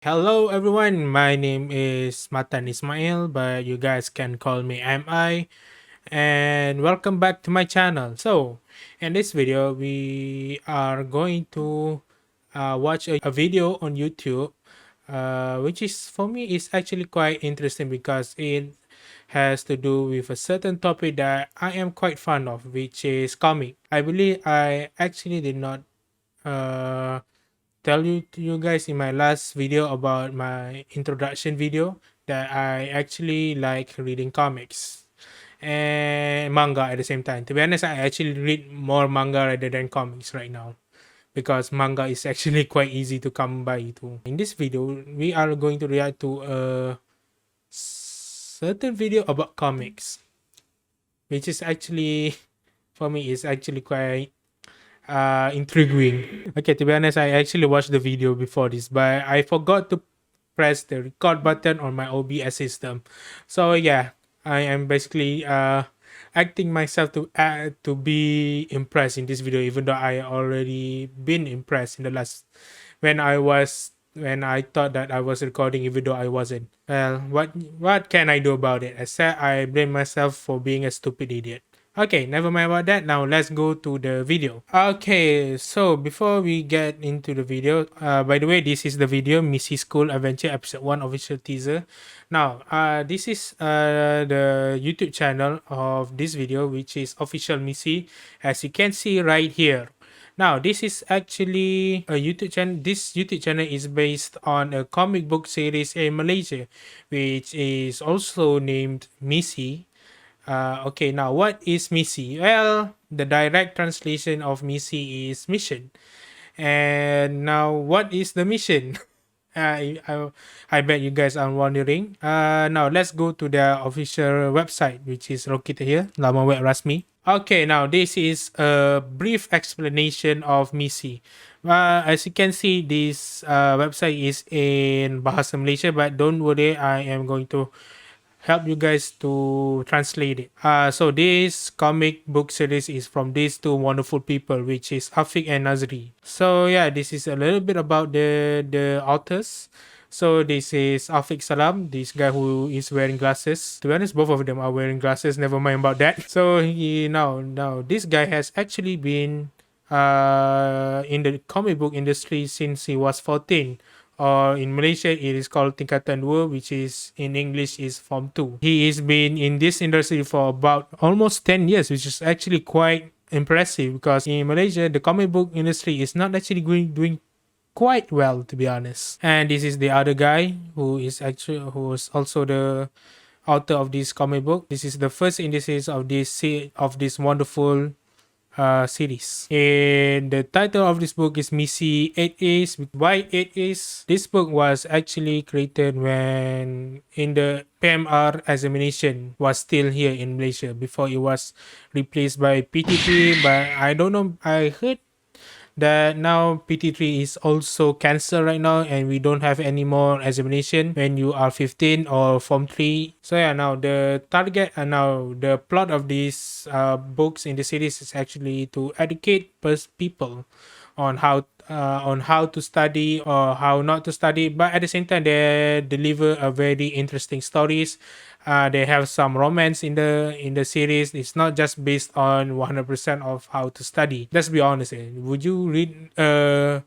Hello everyone, my name is Matan Ismail, but you guys can call me MI, and welcome back to my channel. So, in this video, we are going to watch a video on YouTube, which is for me is actually quite interesting because it has to do with a certain topic that I am quite fond of, which is comic. I believe I actually did not uh, tell you guys in my last video about my introduction video that I actually like reading comics and manga at the same time. To be honest, I actually read more manga rather than comics right now because manga is actually quite easy to come by too. In this video, we are going to react to a certain video about comics, which is actually for me is actually quite intriguing. Okay, to be honest, I actually watched the video before this, but I forgot to press the record button on my OBS system. So yeah, I am basically acting myself to be impressed in this video, even though I already been impressed in the last when I thought that I was recording, even though I wasn't. Well, what can I do about it? Except I blame myself for being a stupid idiot. Okay, never mind about that. Now let's go to the video. Okay, so before we get into the video, by the way, this is the video Missy School Adventure Episode 1 official teaser. Now, this is the YouTube channel of this video, which is Official Missy, as you can see right here. Now, this is actually a YouTube channel. This YouTube channel is based on a comic book series in Malaysia, which is also named Missy. Okay, now what is Missy? Well, the direct translation of Missy is mission. And now, what is the mission? I bet you guys are wondering. Now let's go to the official website, which is located here, Laman Web Rasmi. Okay, now this is a brief explanation of Missy. As you can see, this website is in Bahasa Malaysia, but don't worry, I am going to help you guys to translate it. So this comic book series is from these two wonderful people, which is Afiq and Nazri. So yeah, this is a little bit about the authors. So this is Afiq Salam, this guy who is wearing glasses. To be honest, both of them are wearing glasses. Never mind about that. So he now this guy has actually been in the comic book industry since he was 14, or in Malaysia it is called Tingkatan 2, which is in English is Form 2. He has been in this industry for about almost 10 years, which is actually quite impressive because in Malaysia the comic book industry is not actually doing quite well, to be honest. And this is the other guy who is also the author of this comic book. This is the first in the series of this wonderful series. And the title of this book is Missy 8 A's. Why 8 A's? This book was actually created when in the PMR examination was still here in Malaysia before it was replaced by PT3. But I don't know, I heard that now PT3 is also cancelled right now, and we don't have any more examination when you are 15 or Form 3. So yeah, now the target and now the plot of these books in the series is actually to educate people on how to study or how not to study, but at the same time they deliver a very interesting stories. They have some romance in the series. It's not just based on 100% of how to study. Let's be honest, would you read a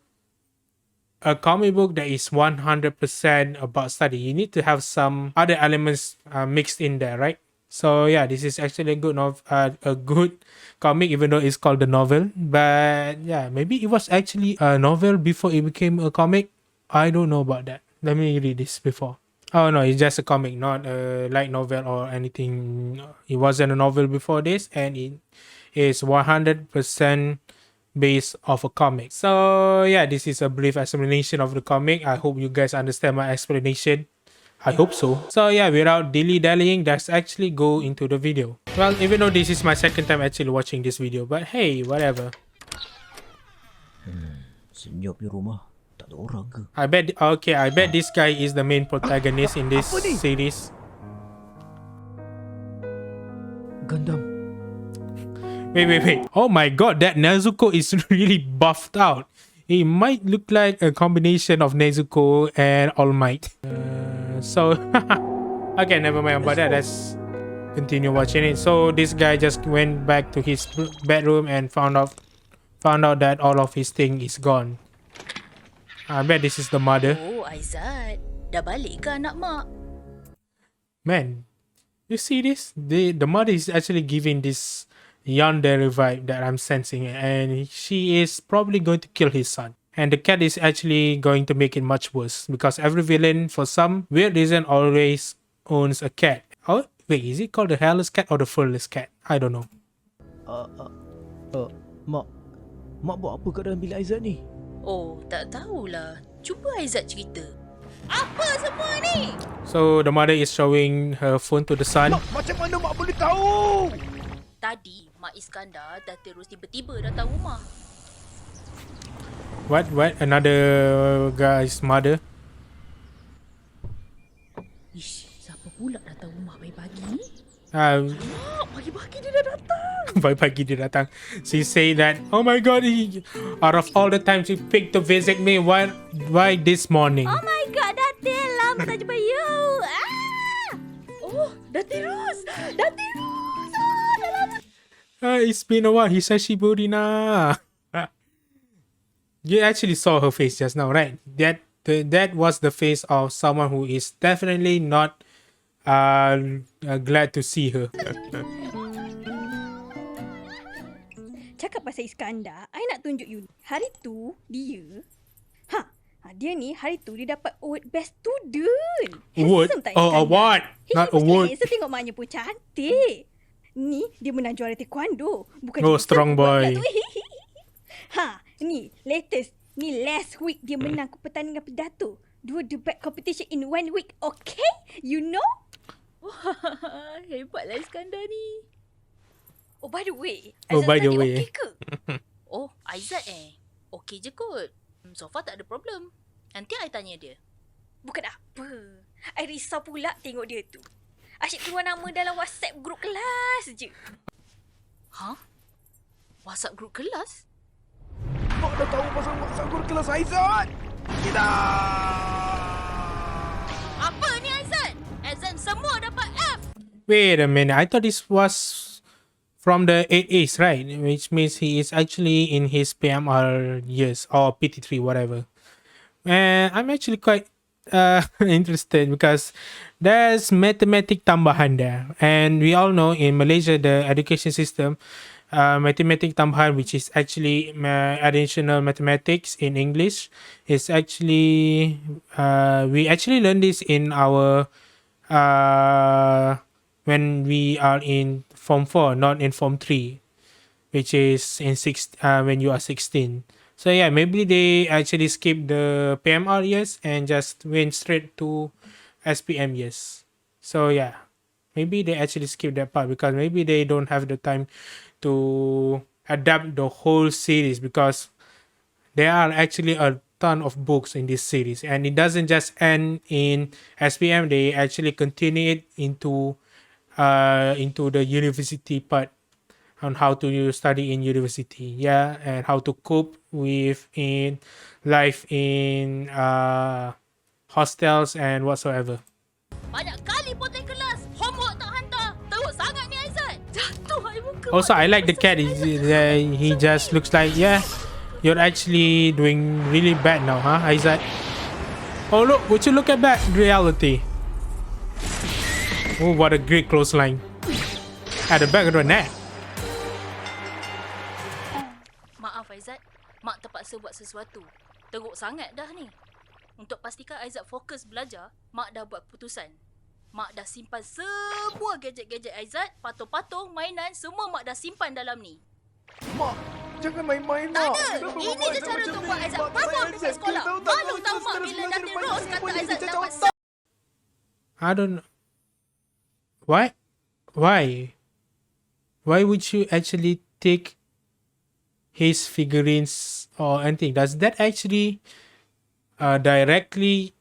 comic book that is 100% about study? You need to have some other elements mixed in there, right? So yeah, this is actually a good comic, even though it's called the novel. But yeah, maybe it was actually a novel before it became a comic. I don't know about that. Let me read this before. Oh no, it's just a comic, not a light novel or anything. It wasn't a novel before this, and it is 100% based off a comic. So yeah, this is a brief explanation of the comic. I hope you guys understand my explanation. I hope so. So yeah, without dilly-dallying, let's actually go into the video. Well, even though this is my second time actually watching this video, but hey, whatever. Senyap ni rumah. Tak ada orang ke? I bet this guy is the main protagonist in this series. Gundam. Wait. Oh my god, that Nezuko is really buffed out. It might look like a combination of Nezuko and All Might. So, okay, never mind about that. Let's continue watching it. So this guy just went back to his bedroom and found out that all of his thing is gone. I bet this is the mother. Oh, Aizat. Dah balik ke anak mak? Man, you see this? The mother is actually giving this yandere vibe that I'm sensing, and she is probably going to kill his son. And the cat is actually going to make it much worse because every villain, for some weird reason, always owns a cat. Oh, wait, is it called the hairless cat or the furless cat? I don't know. Mak. Mak buat apa kat dalam bilik Aizat ni? Oh, tak tahulah. Cuba Aizat cerita. Apa semua ni? So the mother is showing her phone to the son. Mak, macam mana mak boleh tahu? Tadi, Mak Iskandar dah terus tiba-tiba datang rumah. What? Another guy's mother? Ish, siapa pula datang rumah pagi-pagi ni? Uh, Mak, pagi-pagi dia dah datang. pagi dia datang. She say that, oh my god, out of all the times you picked to visit me, why this morning? Oh my god, Datil. Lama tak jumpa you. Oh, Datil Rose. Datil Rose. Dah lama. It's been a while, Hisashi Burina. You actually saw her face just now, right? That was the face of someone who is definitely not glad to see her. Cakap pasal Iskandar, I nak tunjuk you. Hari tu, dia... dia ni hari tu dia dapat award best student. Award? Handsome tak Oh, Iskandar? award. Not award. Handsome, tengok maknya pun cantik. Ni, dia menang juara taekwondo. Bukan Oh, dia strong boy. buat tu. Ni, latest. Ni last week dia menang pertandingan pidato. 2 debat competition in 1 week. Okay? You know? Wah, hebatlah Iskandar ni. Oh, by the way. Oh, Aizat by the tadi way. Okay ke? Oh, Aizat okey je kot. So far tak ada problem. Nanti I tanya dia. Bukan apa. I risau pula tengok dia tu. Asyik keluar nama dalam WhatsApp grup kelas je. Ha? WhatsApp grup kelas? Mak dah tahu pasal WhatsApp guru kelas Aizat. Apa ni Aizat? Exam semua dapat F. Wait a minute, I thought this was from the 8As, right? Which means he is actually in his PMR years or PT3, whatever. And I'm actually quite interested because there's mathematic tambahan there. And we all know in Malaysia, the education system, mathematic tambahan, which is actually additional mathematics in English, is actually, we actually learn this in our, when we are in Form 4, not in Form 3, which is in when you are 16. So yeah, maybe they actually skip the PMR years and just went straight to SPM years. So yeah, maybe they actually skip that part because maybe they don't have the time to adapt the whole series because there are actually a ton of books in this series and it doesn't just end in SPM. They actually continue it into the university part on how to study in university, yeah, and how to cope with in life in hostels and whatsoever. Banyak kali potong kelas. Homework tak hantar. Teruk sangat ni Aizat. Jatuh air muka. Also, I like the cat. He just looks like, yeah, you're actually doing really bad now, huh, Aizat? Oh look, would you look at that reality? Oh, what a great clothesline at the back of the net. Maaf Aizat. Mak terpaksa buat sesuatu. Teruk sangat dah ni. Untuk pastikan Aizat fokus belajar, Mak dah buat keputusan. Mak dah simpan semua gadget-gadget Aizat, patung-patung, mainan, semua Mak dah simpan dalam ni. Mak, jangan main-main Tak Mak. ada! Kenapa Ini Mak je cara macam untuk ni? buat Aizat Mak, tak perform payah dekat Aizat. sekolah. Kita tahu tak Malu kita tahu Mak terus bila belajar Datin banyak Rose ni, kata banyak Aizat kita dapat jauh. I don't. Why would you actually take his figurines or anything? Does that actually directly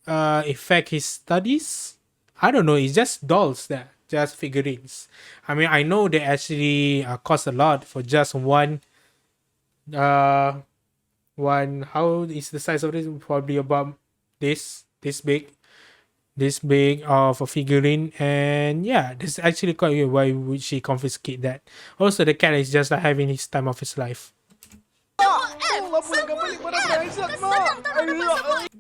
affect his studies? I don't know. It's just dolls there, just figurines. I mean, I know they actually cost a lot for just one How is the size of this? Probably about this big of a figurine. And yeah, this is actually quite weird. Why would she confiscate that? Also, the cat is just like having his time of his life. Allah pulangkan balik barang Aizat, Mak. Ayolah.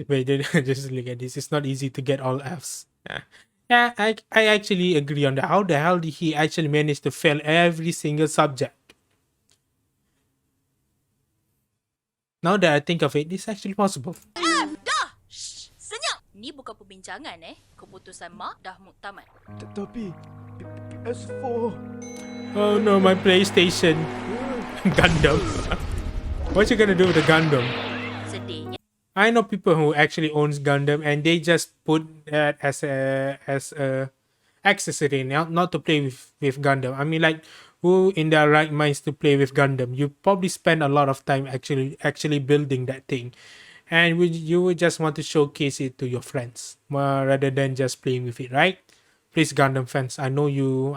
Wait, just look at this. It's not easy to get all Fs. Yeah, I actually agree on that. How the hell did he actually manage to fail every single subject? Now that I think of it, it's actually possible. Dah! Shh, senyap! Ni bukan perbincangan Keputusan mak dah muktamad. Tapi PS4. Oh no, my PlayStation. Gundam. What you gonna do with the Gundam? Sedihnya. I know people who actually owns Gundam and they just put that as a accessory, not to play with Gundam. I mean, like, who in their right minds to play with Gundam? You probably spend a lot of time actually building that thing, and you would just want to showcase it to your friends rather than just playing with it, right? Please, Gundam fans, I know you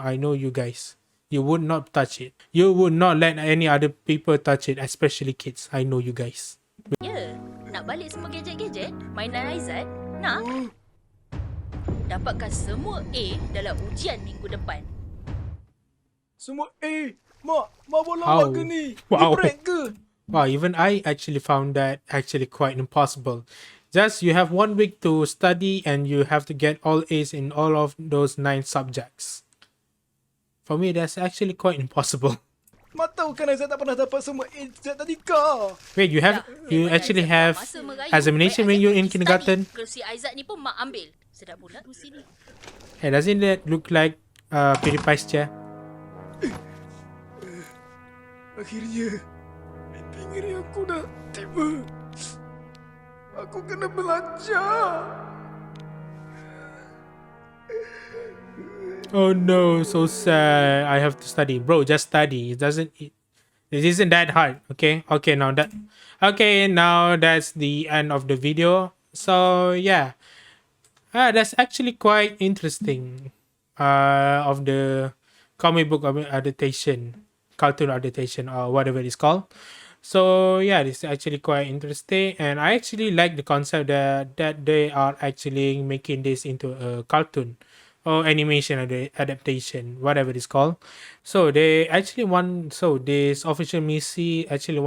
guys. You would not touch it. You would not let any other people touch it, especially kids. I know you guys. Ya, nak balik semua gadget-gadget? Mainan Aizat? Nak? Dapatkan semua A dalam ujian minggu depan. Semua Mak, Mak bola Wow. Mak ke ni? Wow. Ni prank ke? Wow, even I actually found that actually quite impossible. Just you have 1 week to study and you have to get all A's in all of those 9 subjects. For me, that's actually quite impossible. Mak tahu kan Aizat tak pernah dapat semua A sejak tadika. Wait, you actually have examination when you're in kindergarten? Kerusi Aizat ni pun mak ambil. Sedap pula kerusi ni. Hey, doesn't that look like PewDiePie's chair? Akhirnya mimpi ngeri aku dah tiba. Aku kena belajar. Oh no, so sad. I have to study. Bro, just study. It isn't that hard. Okay, now that's the end of the video. So yeah, that's actually quite interesting. Of the comic book adaptation, cartoon adaptation, or whatever it's called. So yeah, this is actually quite interesting, and I actually like the concept that they are actually making this into a cartoon or animation adaptation, whatever it's called. So they actually this official Missy actually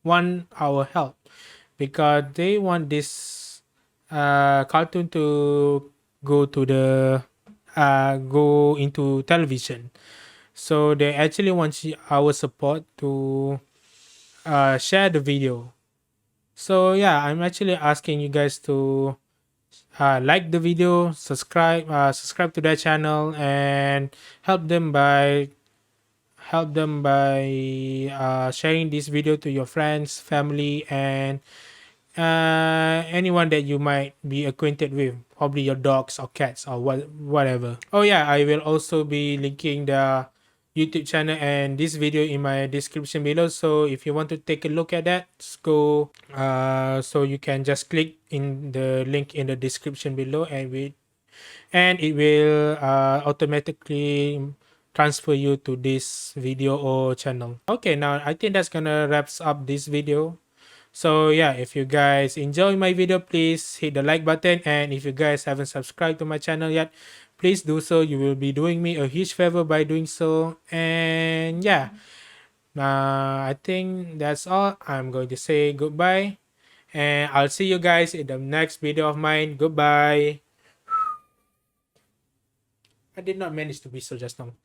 want our help because they want this cartoon to go into television. So they actually want our support to share the video. So yeah, I'm actually asking you guys to like the video, subscribe to their channel, and help them by sharing this video to your friends, family, and anyone that you might be acquainted with, probably your dogs or cats or whatever. Oh yeah, I will also be linking the YouTube channel and this video in my description below, so if you want to take a look at that, just go so you can just click in the link in the description below, and it will automatically transfer you to this video or channel. Okay, now I think that's gonna wraps up this video. So yeah, if you guys enjoy my video, please hit the like button, and if you guys haven't subscribed to my channel yet, please do so. You will be doing me a huge favor by doing so. And yeah, I think that's all. I'm going to say goodbye, and I'll see you guys in the next video of mine. Goodbye. I did not manage to whistle just now.